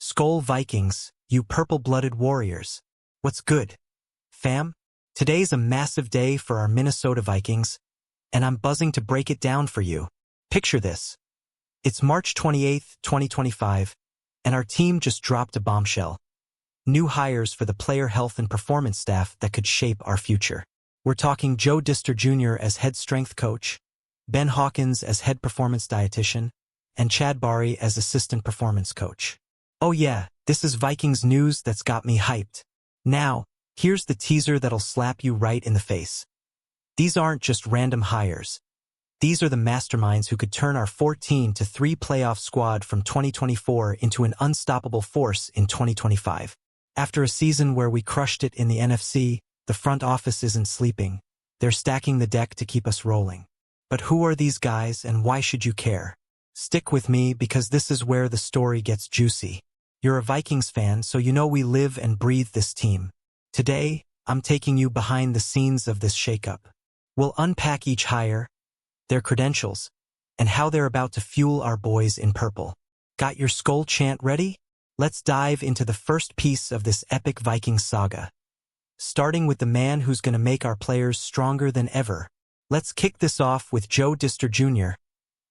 Skol Vikings, you purple-blooded warriors. What's good, fam? Today's a massive day for our Minnesota Vikings, and I'm buzzing to break it down for you. Picture this. It's March 28th, 2025, and our team just dropped a bombshell. New hires for the player health and performance staff that could shape our future. We're talking Joe Dister Jr. as head strength coach, Ben Hawkins as head performance dietitian, and Chad Barry as assistant performance coach. Oh yeah, this is Vikings news that's got me hyped. Now, here's the teaser that'll slap you right in the face. These aren't just random hires. These are the masterminds who could turn our 14-3 playoff squad from 2024 into an unstoppable force in 2025. After a season where we crushed it in the NFC, the front office isn't sleeping. They're stacking the deck to keep us rolling. But who are these guys and why should you care? Stick with me because this is where the story gets juicy. You're a Vikings fan, so you know we live and breathe this team. Today, I'm taking you behind the scenes of this shakeup. We'll unpack each hire, their credentials, and how they're about to fuel our boys in purple. Got your Skol chant ready? Let's dive into the first piece of this epic Vikings saga. Starting with the man who's going to make our players stronger than ever. Let's kick this off with Joe Dister Jr.,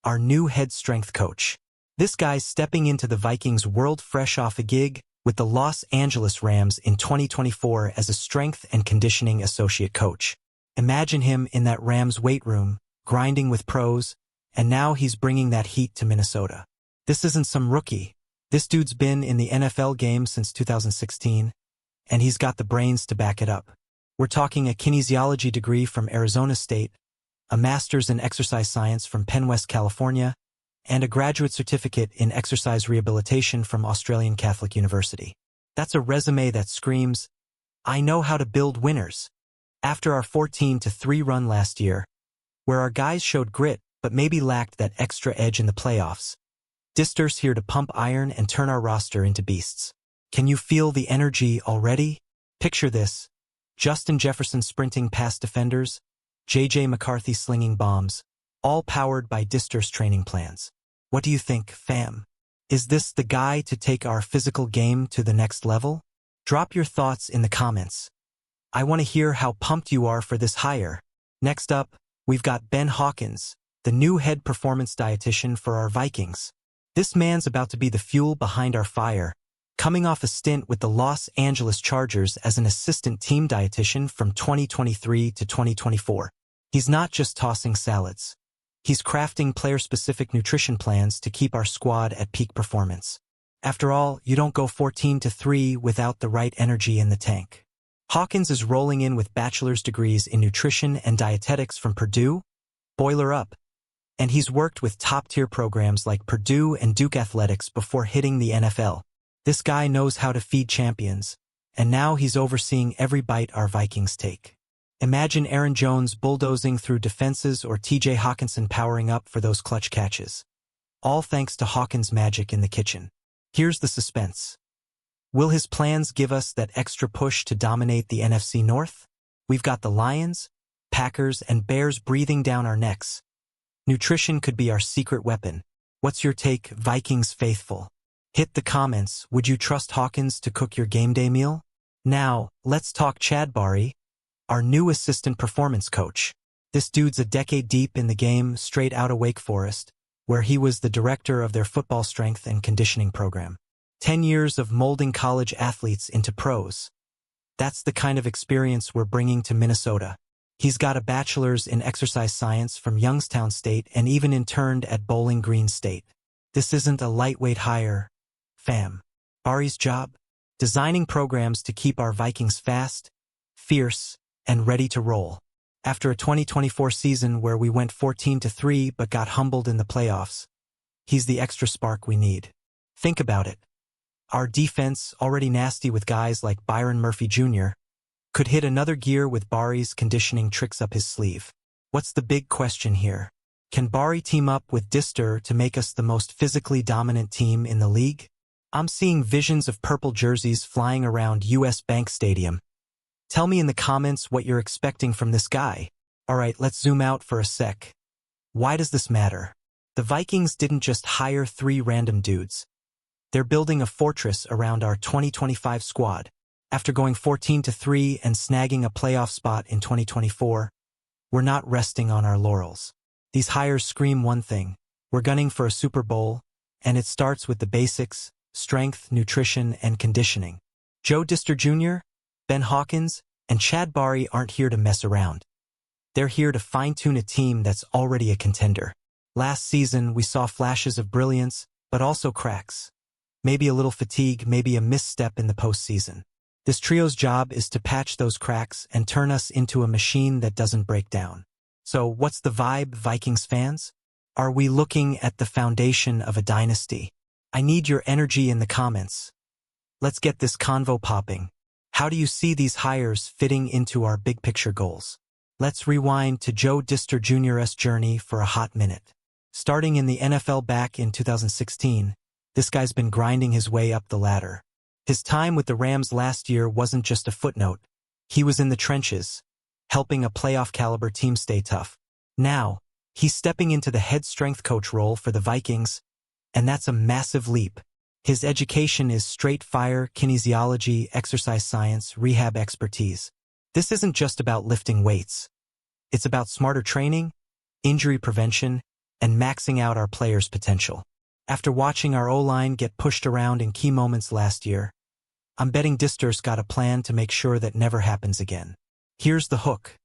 our new head strength coach. This guy's stepping into the Vikings world fresh off a gig with the Los Angeles Rams in 2024 as a strength and conditioning associate coach. Imagine him in that Rams weight room, grinding with pros, and now he's bringing that heat to Minnesota. This isn't some rookie. This dude's been in the NFL game since 2016, and he's got the brains to back it up. We're talking a kinesiology degree from Arizona State, a master's in exercise science from Penn West, California, and a graduate certificate in exercise rehabilitation from Australian Catholic University. That's a resume that screams, I know how to build winners. After our 14-3 run last year, where our guys showed grit but maybe lacked that extra edge in the playoffs, Dister's here to pump iron and turn our roster into beasts. Can you feel the energy already? Picture this. Justin Jefferson sprinting past defenders, J.J. McCarthy slinging bombs, all powered by Dister's training plans. What do you think, fam? Is this the guy to take our physical game to the next level? Drop your thoughts in the comments. I want to hear how pumped you are for this hire. Next up, we've got Ben Hawkins, the new head performance dietitian for our Vikings. This man's about to be the fuel behind our fire, coming off a stint with the Los Angeles Chargers as an assistant team dietitian from 2023 to 2024. He's not just tossing salads. He's crafting player-specific nutrition plans to keep our squad at peak performance. After all, you don't go 14-3 without the right energy in the tank. Hawkins is rolling in with bachelor's degrees in nutrition and dietetics from Purdue, boiler up, and he's worked with top-tier programs like Purdue and Duke Athletics before hitting the NFL. This guy knows how to feed champions, and now he's overseeing every bite our Vikings take. Imagine Aaron Jones bulldozing through defenses or TJ Hawkinson powering up for those clutch catches. All thanks to Hawkins' magic in the kitchen. Here's the suspense. Will his plans give us that extra push to dominate the NFC North? We've got the Lions, Packers, and Bears breathing down our necks. Nutrition could be our secret weapon. What's your take, Vikings faithful? Hit the comments. Would you trust Hawkins to cook your game day meal? Now, let's talk Chad Barry, our new assistant performance coach. This dude's a decade deep in the game, straight out of Wake Forest, where he was the director of their football strength and conditioning program. 10 years of molding college athletes into pros. That's the kind of experience we're bringing to Minnesota. He's got a bachelor's in exercise science from Youngstown State and even interned at Bowling Green State. This isn't a lightweight hire, fam. Barry's job? Designing programs to keep our Vikings fast, fierce, and ready to roll. After a 2024 season where we went 14-3 but got humbled in the playoffs, he's the extra spark we need. Think about it. Our defense, already nasty with guys like Byron Murphy Jr., could hit another gear with Barry's conditioning tricks up his sleeve. What's the big question here? Can Barry team up with Dister to make us the most physically dominant team in the league? I'm seeing visions of purple jerseys flying around US Bank Stadium. Tell me in the comments what you're expecting from this guy. Alright, let's zoom out for a sec. Why does this matter? The Vikings didn't just hire 3 random dudes. They're building a fortress around our 2025 squad. After going 14-3 and snagging a playoff spot in 2024, we're not resting on our laurels. These hires scream one thing: we're gunning for a Super Bowl, and it starts with the basics: strength, nutrition, and conditioning. Joe Dister Jr., Ben Hawkins, and Chad Barry aren't here to mess around. They're here to fine-tune a team that's already a contender. Last season, we saw flashes of brilliance, but also cracks. Maybe a little fatigue, maybe a misstep in the postseason. This trio's job is to patch those cracks and turn us into a machine that doesn't break down. So, what's the vibe, Vikings fans? Are we looking at the foundation of a dynasty? I need your energy in the comments. Let's get this convo popping. How do you see these hires fitting into our big picture goals? Let's rewind to Joe Dister Jr.'s journey for a hot minute. Starting in the NFL back in 2016, this guy's been grinding his way up the ladder. His time with the Rams last year wasn't just a footnote. He was in the trenches, helping a playoff-caliber team stay tough. Now, he's stepping into the head strength coach role for the Vikings, and that's a massive leap. His education is straight fire: kinesiology, exercise science, rehab expertise. This isn't just about lifting weights. It's about smarter training, injury prevention, and maxing out our players' potential. After watching our O-line get pushed around in key moments last year, I'm betting Dister's got a plan to make sure that never happens again. Here's the hook.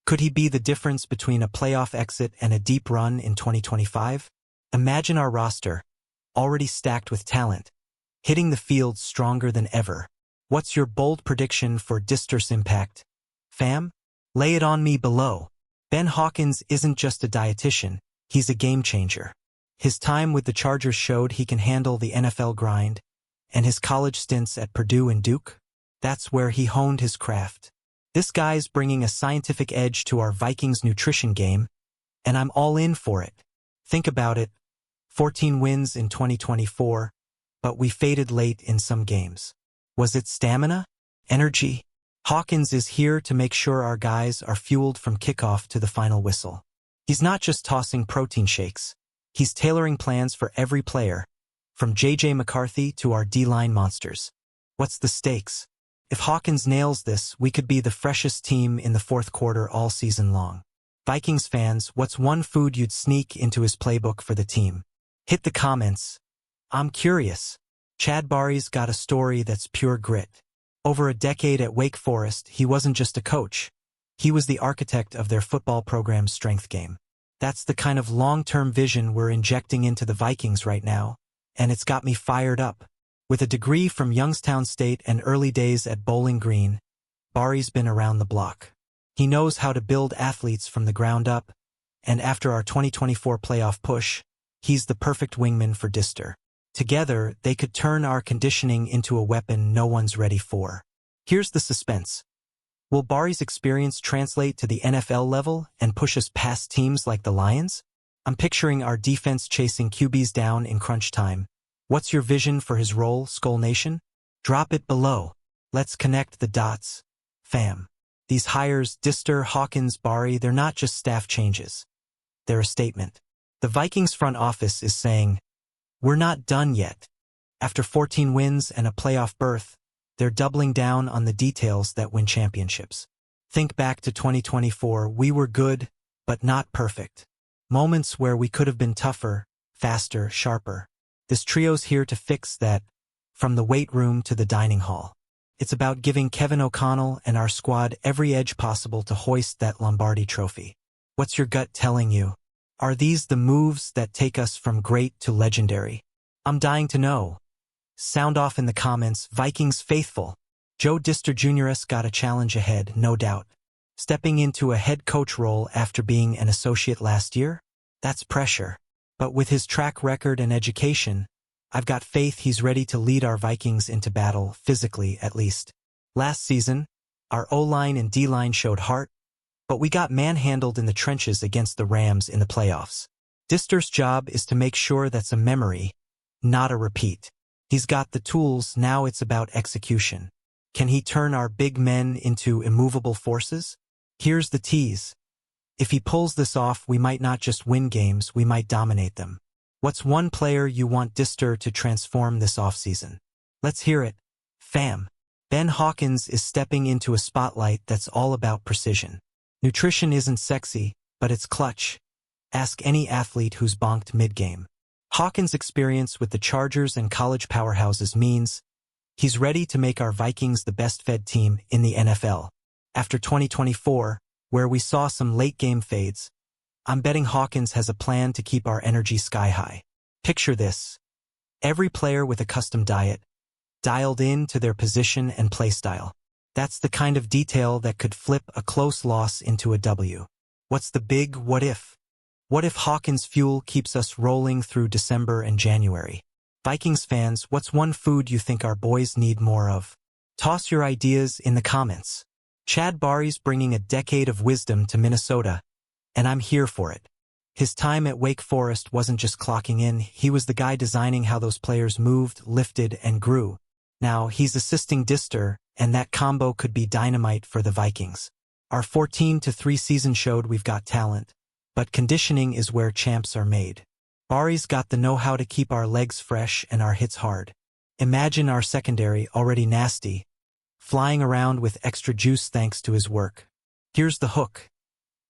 Could he be the difference between a playoff exit and a deep run in 2025? Imagine our roster, already stacked with talent, hitting the field stronger than ever. What's your bold prediction for Dister's impact? Fam? Lay it on me below. Ben Hawkins isn't just a dietitian, he's a game changer. His time with the Chargers showed he can handle the NFL grind, and his college stints at Purdue and Duke, that's where he honed his craft. This guy's bringing a scientific edge to our Vikings nutrition game, and I'm all in for it. Think about it: 14 wins in 2024, but we faded late in some games. Was it stamina? Energy? Hawkins is here to make sure our guys are fueled from kickoff to the final whistle. He's not just tossing protein shakes. He's tailoring plans for every player, from J.J. McCarthy to our D-line monsters. What's the stakes? If Hawkins nails this, we could be the freshest team in the fourth quarter all season long. Vikings fans, what's one food you'd sneak into his playbook for the team? Hit the comments. I'm curious. Chad Barry's got a story that's pure grit. Over a decade at Wake Forest, he wasn't just a coach. He was the architect of their football program's strength game. That's the kind of long-term vision we're injecting into the Vikings right now, and it's got me fired up. With a degree from Youngstown State and early days at Bowling Green, Barry's been around the block. He knows how to build athletes from the ground up, and after our 2024 playoff push, he's the perfect wingman for Dister. Together, they could turn our conditioning into a weapon no one's ready for. Here's the suspense. Will Barry's experience translate to the NFL level and push us past teams like the Lions? I'm picturing our defense chasing QBs down in crunch time. What's your vision for his role, Skull Nation? Drop it below. Let's connect the dots. Fam. These hires, Dister, Hawkins, Barry, they're not just staff changes. They're a statement. The Vikings front office is saying, we're not done yet. After 14 wins and a playoff berth, they're doubling down on the details that win championships. Think back to 2024, we were good, but not perfect. Moments where we could have been tougher, faster, sharper. This trio's here to fix that, from the weight room to the dining hall. It's about giving Kevin O'Connell and our squad every edge possible to hoist that Lombardi trophy. What's your gut telling you? Are these the moves that take us from great to legendary? I'm dying to know. Sound off in the comments, Vikings faithful. Joe Dister Jr.'s got a challenge ahead, no doubt. Stepping into a head coach role after being an associate last year? That's pressure. But with his track record and education, I've got faith he's ready to lead our Vikings into battle, physically at least. Last season, our O-line and D-line showed heart, but we got manhandled in the trenches against the Rams in the playoffs. Dister's job is to make sure that's a memory, not a repeat. He's got the tools, now it's about execution. Can he turn our big men into immovable forces? Here's the tease. If he pulls this off, we might not just win games, we might dominate them. What's one player you want Dister to transform this offseason? Let's hear it, fam. Ben Hawkins is stepping into a spotlight that's all about precision. Nutrition isn't sexy, but it's clutch. Ask any athlete who's bonked mid-game. Hawkins' experience with the Chargers and college powerhouses means he's ready to make our Vikings the best-fed team in the NFL. After 2024, where we saw some late-game fades, I'm betting Hawkins has a plan to keep our energy sky-high. Picture this. Every player with a custom diet, dialed in to their position and play style. That's the kind of detail that could flip a close loss into a W. What's the big what if? What if Hawkins' fuel keeps us rolling through December and January? Vikings fans, what's one food you think our boys need more of? Toss your ideas in the comments. Chad Barry's bringing a decade of wisdom to Minnesota, and I'm here for it. His time at Wake Forest wasn't just clocking in, he was the guy designing how those players moved, lifted, and grew. Now, he's assisting Dister, and that combo could be dynamite for the Vikings. Our 14-3 season showed we've got talent, but conditioning is where champs are made. Barry's got the know-how to keep our legs fresh and our hits hard. Imagine our secondary, already nasty, flying around with extra juice thanks to his work. Here's the hook.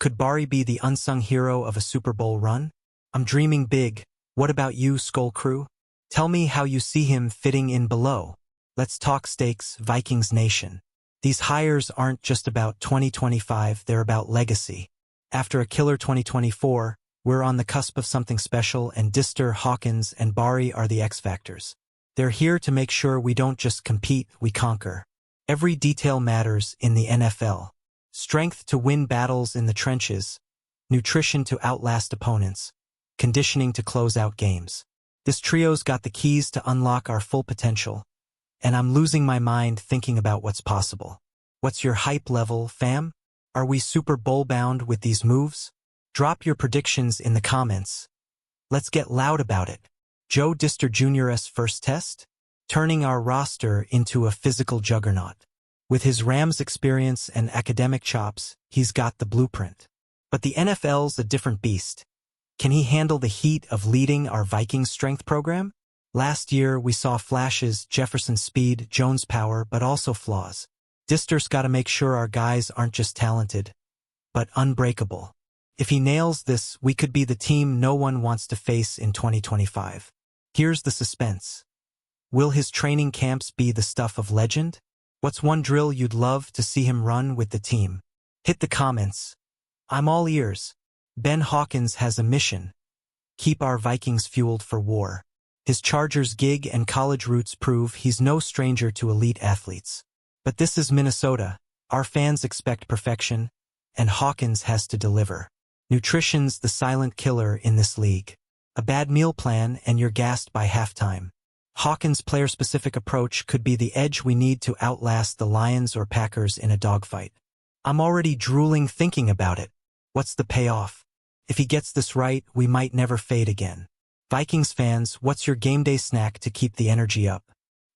Could Barry be the unsung hero of a Super Bowl run? I'm dreaming big. What about you, Skull Crew? Tell me how you see him fitting in below. Let's talk stakes, Vikings Nation. These hires aren't just about 2025, they're about legacy. After a killer 2024, we're on the cusp of something special, and Dister, Hawkins, and Barry are the X factors. They're here to make sure we don't just compete, we conquer. Every detail matters in the NFL. Strength to win battles in the trenches, nutrition to outlast opponents, conditioning to close out games. This trio's got the keys to unlock our full potential, and I'm losing my mind thinking about what's possible. What's your hype level, fam? Are we Super Bowl bound with these moves? Drop your predictions in the comments. Let's get loud about it. Joe Dister Jr.'s first test? Turning our roster into a physical juggernaut. With his Rams experience and academic chops, he's got the blueprint. But the NFL's a different beast. Can he handle the heat of leading our Vikings strength program? Last year, we saw flashes, Jefferson speed, Jones power, but also flaws. Dister's got to make sure our guys aren't just talented, but unbreakable. If he nails this, we could be the team no one wants to face in 2025. Here's the suspense. Will his training camps be the stuff of legend? What's one drill you'd love to see him run with the team? Hit the comments. I'm all ears. Ben Hawkins has a mission. Keep our Vikings fueled for war. His Chargers gig and college roots prove he's no stranger to elite athletes. But this is Minnesota. Our fans expect perfection, and Hawkins has to deliver. Nutrition's the silent killer in this league. A bad meal plan and you're gassed by halftime. Hawkins' player-specific approach could be the edge we need to outlast the Lions or Packers in a dogfight. I'm already drooling thinking about it. What's the payoff? If he gets this right, we might never fade again. Vikings fans, what's your game day snack to keep the energy up?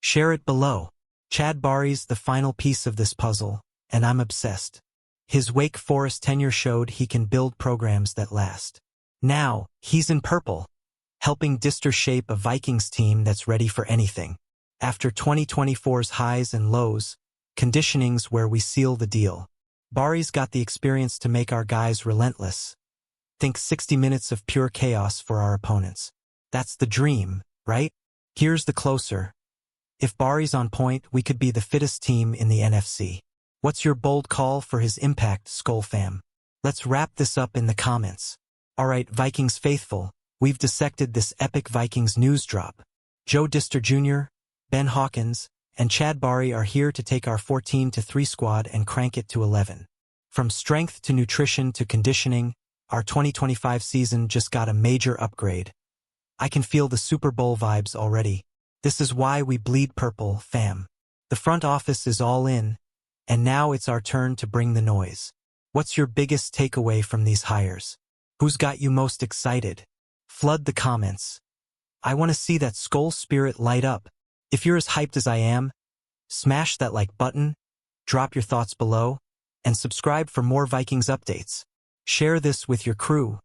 Share it below. Chad Barry's the final piece of this puzzle, and I'm obsessed. His Wake Forest tenure showed he can build programs that last. Now, he's in purple, helping Dister shape a Vikings team that's ready for anything. After 2024's highs and lows, conditioning's where we seal the deal. Barry's got the experience to make our guys relentless. Think 60 minutes of pure chaos for our opponents. That's the dream, right? Here's the closer. If Barry's on point, we could be the fittest team in the NFC. What's your bold call for his impact, Skull fam? Let's wrap this up in the comments. Alright, Vikings faithful, we've dissected this epic Vikings news drop. Joe Dister Jr., Ben Hawkins, and Chad Barry are here to take our 14-3 squad and crank it to 11. From strength to nutrition to conditioning, our 2025 season just got a major upgrade. I can feel the Super Bowl vibes already. This is why we bleed purple, fam. The front office is all in, and now it's our turn to bring the noise. What's your biggest takeaway from these hires? Who's got you most excited? Flood the comments. I want to see that Skull spirit light up. If you're as hyped as I am, smash that like button, drop your thoughts below, and subscribe for more Vikings updates. Share this with your crew.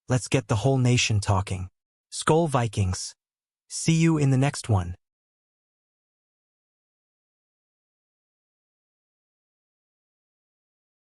Let's get the whole nation talking. Skol Vikings. See you in the next one.